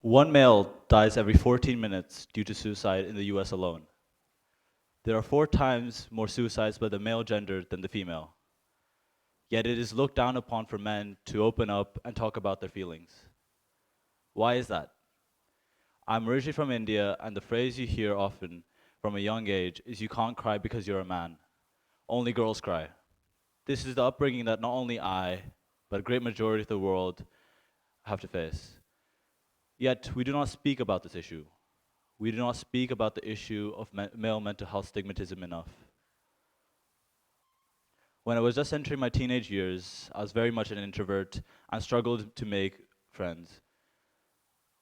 One male dies every 14 minutes due to suicide in the US alone. There are 4 times more suicides by the male gender than the female. Yet it is looked down upon for men to open up and talk about their feelings. Why is that? I'm originally from India, and the phrase you hear often from a young age is you can't cry because you're a man. Only girls cry. This is the upbringing that not only I, but a great majority of the world have to face. Yet we do not speak about this issue. We do not speak about the issue of male mental health stigmatism enough. When I was just entering my teenage years, I was very much an introvert and struggled to make friends.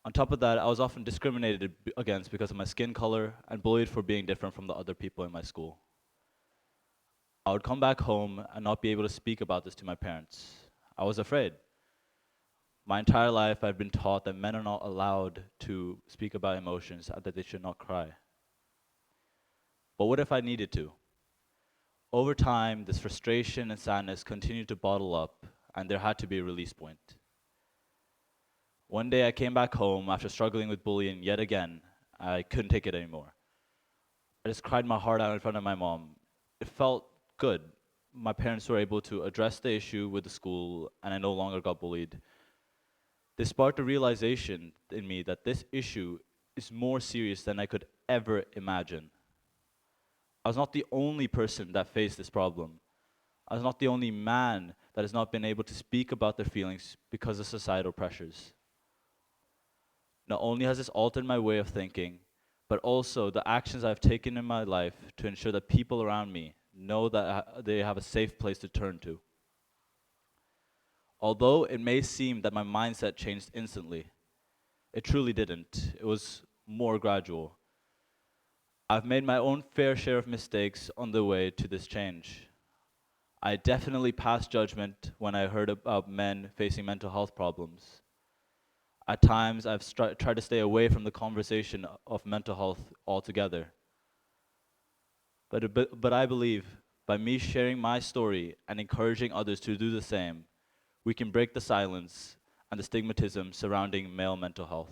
On top of that, I was often discriminated against because of my skin color and bullied for being different from the other people in my school. I would come back home and not be able to speak about this to my parents. I was afraid. My entire life, I've been taught that men are not allowed to speak about emotions and that they should not cry. But what if I needed to? Over time, this frustration and sadness continued to bottle up, and there had to be a release point. One day I came back home after struggling with bullying yet again. I couldn't take it anymore. I just cried my heart out in front of my mom. It felt good. My parents were able to address the issue with the school, and I no longer got bullied. This sparked a realization in me that this issue is more serious than I could ever imagine. I was not the only person that faced this problem. I was not the only man that has not been able to speak about their feelings because of societal pressures. Not only has this altered my way of thinking, but also the actions I've taken in my life to ensure that people around me know that they have a safe place to turn to. Although it may seem that my mindset changed instantly, it truly didn't. It was more gradual. I've made my own fair share of mistakes on the way to this change. I definitely passed judgment when I heard about men facing mental health problems. At times, I've tried to stay away from the conversation of mental health altogether. But I believe by me sharing my story and encouraging others to do the same, we can break the silence and the stigmatism surrounding male mental health.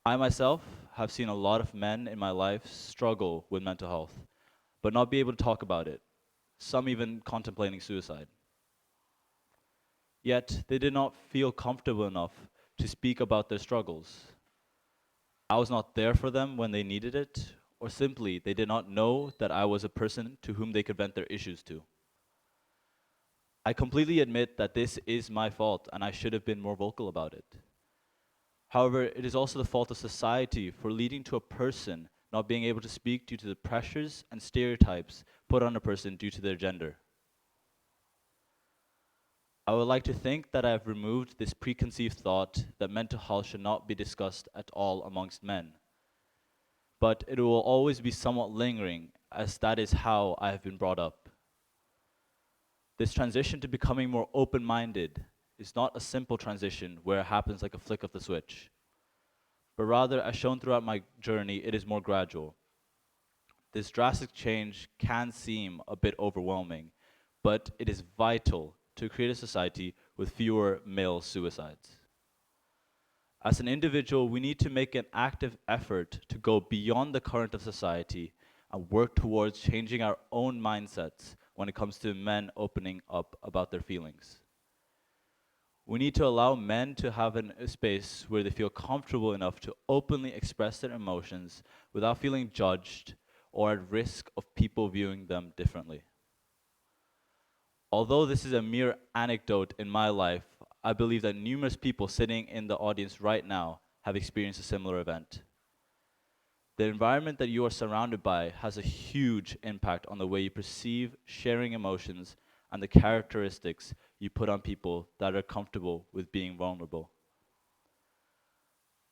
I myself have seen a lot of men in my life struggle with mental health, but not be able to talk about it, some even contemplating suicide. Yet, they did not feel comfortable enough to speak about their struggles. I was not there for them when they needed it, or simply they did not know that I was a person to whom they could vent their issues to. I completely admit that this is my fault and I should have been more vocal about it. However, it is also the fault of society for leading to a person not being able to speak due to the pressures and stereotypes put on a person due to their gender. I would like to think that I have removed this preconceived thought that mental health should not be discussed at all amongst men. But it will always be somewhat lingering, as that is how I have been brought up. This transition to becoming more open-minded is not a simple transition where it happens like a flick of the switch, but rather, as shown throughout my journey, it is more gradual. This drastic change can seem a bit overwhelming, but it is vital to create a society with fewer male suicides. As an individual, we need to make an active effort to go beyond the current of society and work towards changing our own mindsets when it comes to men opening up about their feelings. We need to allow men to have a space where they feel comfortable enough to openly express their emotions without feeling judged or at risk of people viewing them differently. Although this is a mere anecdote in my life, I believe that numerous people sitting in the audience right now have experienced a similar event. The environment that you are surrounded by has a huge impact on the way you perceive sharing emotions and the characteristics you put on people that are comfortable with being vulnerable.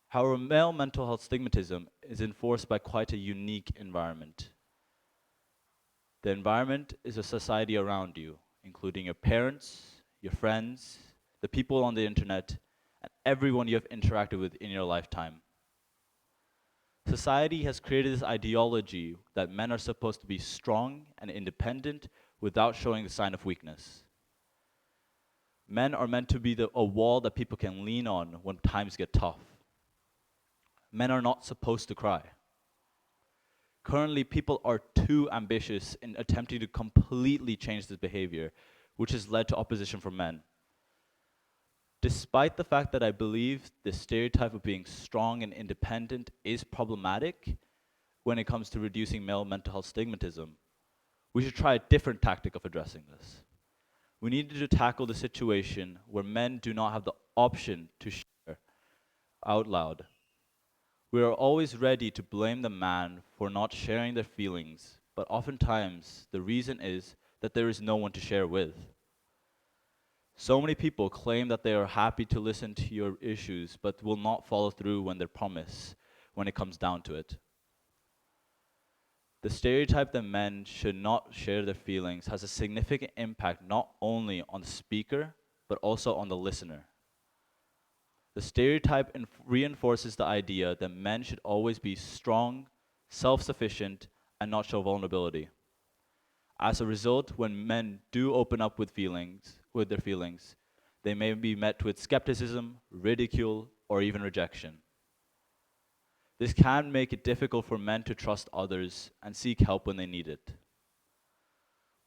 However, male mental health stigmatism is enforced by quite a unique environment. The environment is a society around you, including your parents, your friends, the people on the internet, and everyone you have interacted with in your lifetime. Society has created this ideology that men are supposed to be strong and independent without showing the sign of weakness. Men are meant to be a wall that people can lean on when times get tough. Men are not supposed to cry. Currently, people are too ambitious in attempting to completely change this behavior, which has led to opposition from men. Despite the fact that I believe the stereotype of being strong and independent is problematic when it comes to reducing male mental health stigmatism, we should try a different tactic of addressing this. We need to tackle the situation where men do not have the option to share out loud. We are always ready to blame the man for not sharing their feelings, but oftentimes the reason is that there is no one to share with. So many people claim that they are happy to listen to your issues, but will not follow through when they promise, when it comes down to it. The stereotype that men should not share their feelings has a significant impact not only on the speaker, but also on the listener. The stereotype reinforces the idea that men should always be strong, self-sufficient, and not show vulnerability. As a result, when men do open up with their feelings, they may be met with skepticism, ridicule, or even rejection. This can make it difficult for men to trust others and seek help when they need it.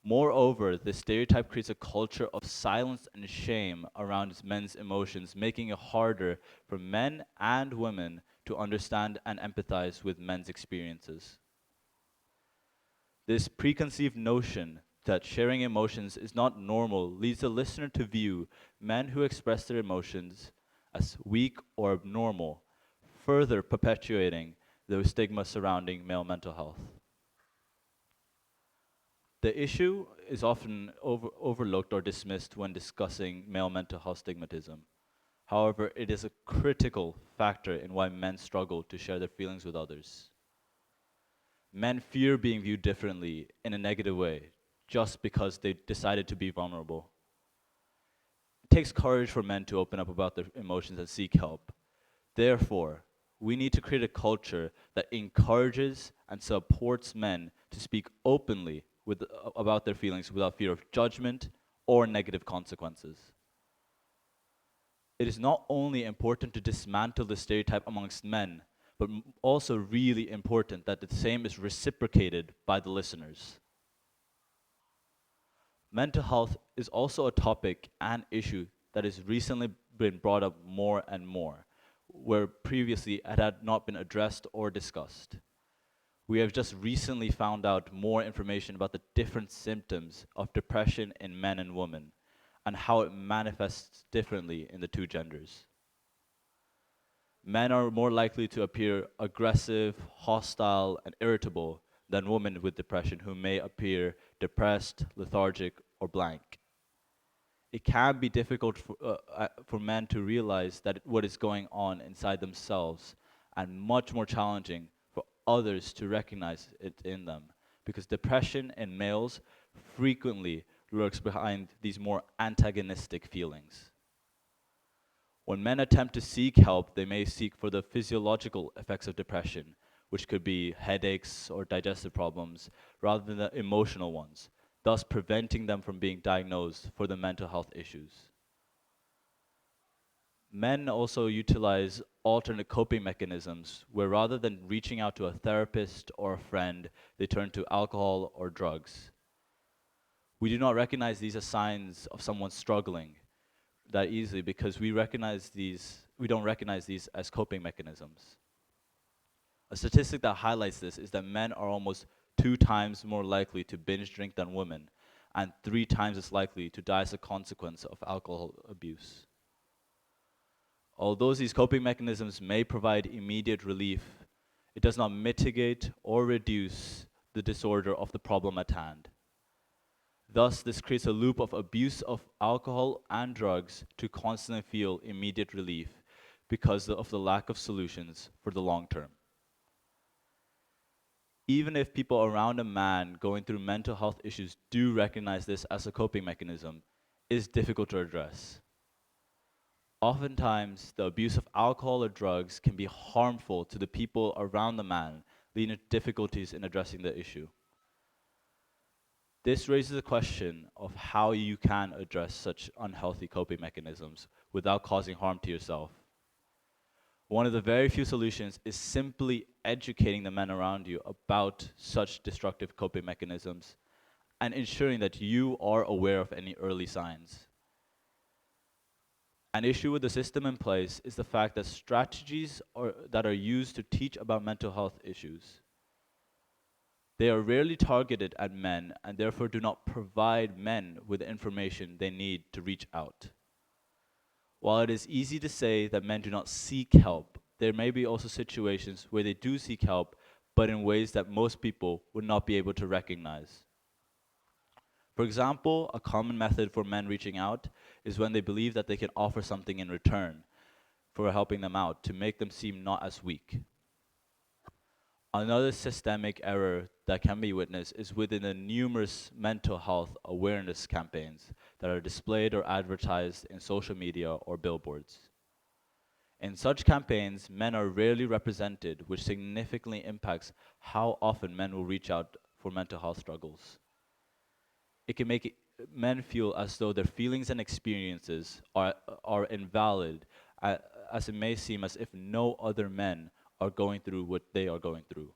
Moreover, this stereotype creates a culture of silence and shame around men's emotions, making it harder for men and women to understand and empathize with men's experiences. This preconceived notion that sharing emotions is not normal leads the listener to view men who express their emotions as weak or abnormal, further perpetuating the stigma surrounding male mental health. The issue is often overlooked or dismissed when discussing male mental health stigmatism. However, it is a critical factor in why men struggle to share their feelings with others. Men fear being viewed differently in a negative way just because they decided to be vulnerable. It takes courage for men to open up about their emotions and seek help. Therefore, we need to create a culture that encourages and supports men to speak openly about their feelings without fear of judgment or negative consequences. It is not only important to dismantle the stereotype amongst men, but also really important that the same is reciprocated by the listeners. Mental health is also a topic and issue that has recently been brought up more and more, where previously it had not been addressed or discussed. We have just recently found out more information about the different symptoms of depression in men and women, and how it manifests differently in the two genders. Men are more likely to appear aggressive, hostile, and irritable than women with depression who may appear depressed, lethargic, or blank. It can be difficult for men to realize that what is going on inside themselves, and much more challenging for others to recognize it in them, because depression in males frequently lurks behind these more antagonistic feelings. When men attempt to seek help, they may seek for the physiological effects of depression, which could be headaches or digestive problems, rather than the emotional ones, thus preventing them from being diagnosed for the mental health issues. Men also utilize alternate coping mechanisms, where rather than reaching out to a therapist or a friend, they turn to alcohol or drugs. We do not recognize these as signs of someone struggling that easily because we don't recognize these as coping mechanisms. A statistic that highlights this is that men are almost 2 times more likely to binge drink than women, and 3 times as likely to die as a consequence of alcohol abuse. Although these coping mechanisms may provide immediate relief, it does not mitigate or reduce the disorder of the problem at hand. Thus, this creates a loop of abuse of alcohol and drugs to constantly feel immediate relief because of the lack of solutions for the long term. Even if people around a man going through mental health issues do recognize this as a coping mechanism, it is difficult to address. Oftentimes, the abuse of alcohol or drugs can be harmful to the people around the man, leading to difficulties in addressing the issue. This raises a question of how you can address such unhealthy coping mechanisms without causing harm to yourself. One of the very few solutions is simply educating the men around you about such destructive coping mechanisms and ensuring that you are aware of any early signs. An issue with the system in place is the fact that strategies that are used to teach about mental health issues, they are rarely targeted at men and therefore do not provide men with the information they need to reach out. While it is easy to say that men do not seek help, there may be also situations where they do seek help, but in ways that most people would not be able to recognize. For example, a common method for men reaching out is when they believe that they can offer something in return for helping them out to make them seem not as weak. Another systemic error that can be witnessed is within the numerous mental health awareness campaigns that are displayed or advertised in social media or billboards. In such campaigns, men are rarely represented, which significantly impacts how often men will reach out for mental health struggles. It can make men feel as though their feelings and experiences are invalid, as it may seem as if no other men are going through what they are going through,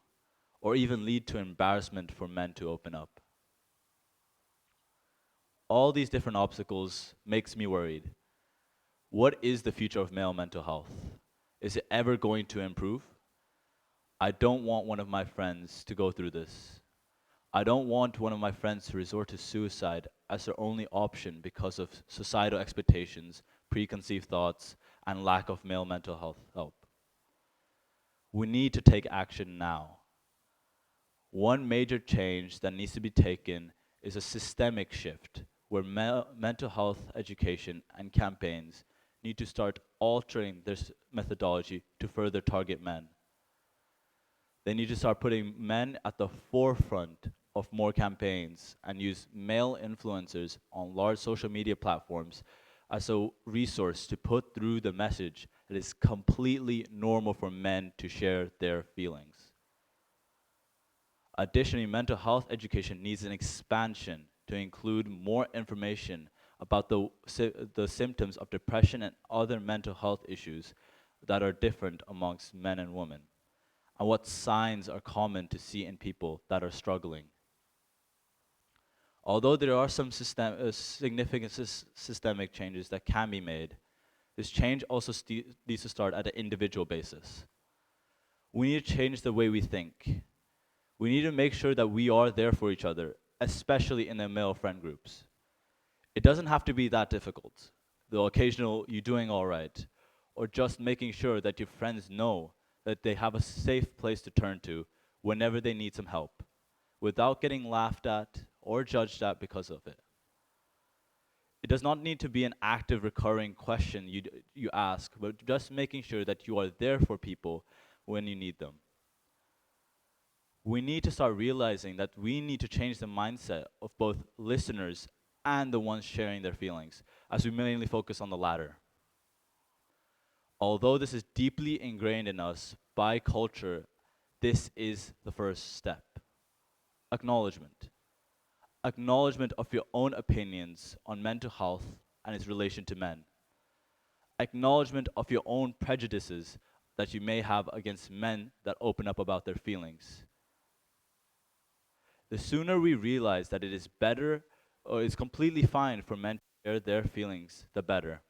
or even lead to embarrassment for men to open up. All these different obstacles makes me worried. What is the future of male mental health? Is it ever going to improve? I don't want one of my friends to go through this. I don't want one of my friends to resort to suicide as their only option because of societal expectations, preconceived thoughts, and lack of male mental health help. We need to take action now. One major change that needs to be taken is a systemic shift where mental health education and campaigns need to start altering their methodology to further target men. They need to start putting men at the forefront of more campaigns and use male influencers on large social media platforms as a resource to put through the message that it's completely normal for men to share their feelings. Additionally, mental health education needs an expansion to include more information about the symptoms of depression and other mental health issues that are different amongst men and women, and what signs are common to see in people that are struggling. Although there are some significant systemic changes that can be made, this change also needs to start at an individual basis. We need to change the way we think. We need to make sure that we are there for each other, especially in the male friend groups. It doesn't have to be that difficult. The occasional "you doing all right," or just making sure that your friends know that they have a safe place to turn to whenever they need some help, without getting laughed at or judged at because of it. It does not need to be an active, recurring question you ask, but just making sure that you are there for people when you need them. We need to start realizing that we need to change the mindset of both listeners and the ones sharing their feelings, as we mainly focus on the latter. Although this is deeply ingrained in us by culture, this is the first step. Acknowledgement. Acknowledgement of your own opinions on mental health and its relation to men. Acknowledgement of your own prejudices that you may have against men that open up about their feelings. The sooner we realize that it is better or it's completely fine for men to share their feelings, the better.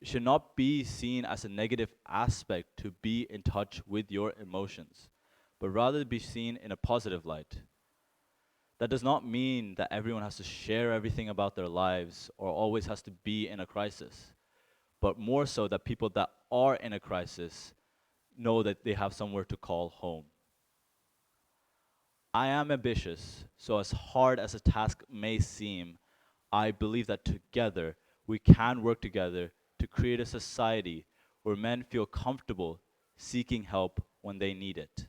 It should not be seen as a negative aspect to be in touch with your emotions, but rather be seen in a positive light. That does not mean that everyone has to share everything about their lives or always has to be in a crisis, but more so that people that are in a crisis know that they have somewhere to call home. I am ambitious, so as hard as a task may seem, I believe that together we can work together to create a society where men feel comfortable seeking help when they need it.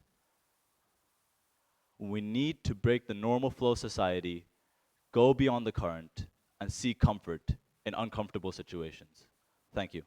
We need to break the normal flow society, go beyond the current, and seek comfort in uncomfortable situations. Thank you.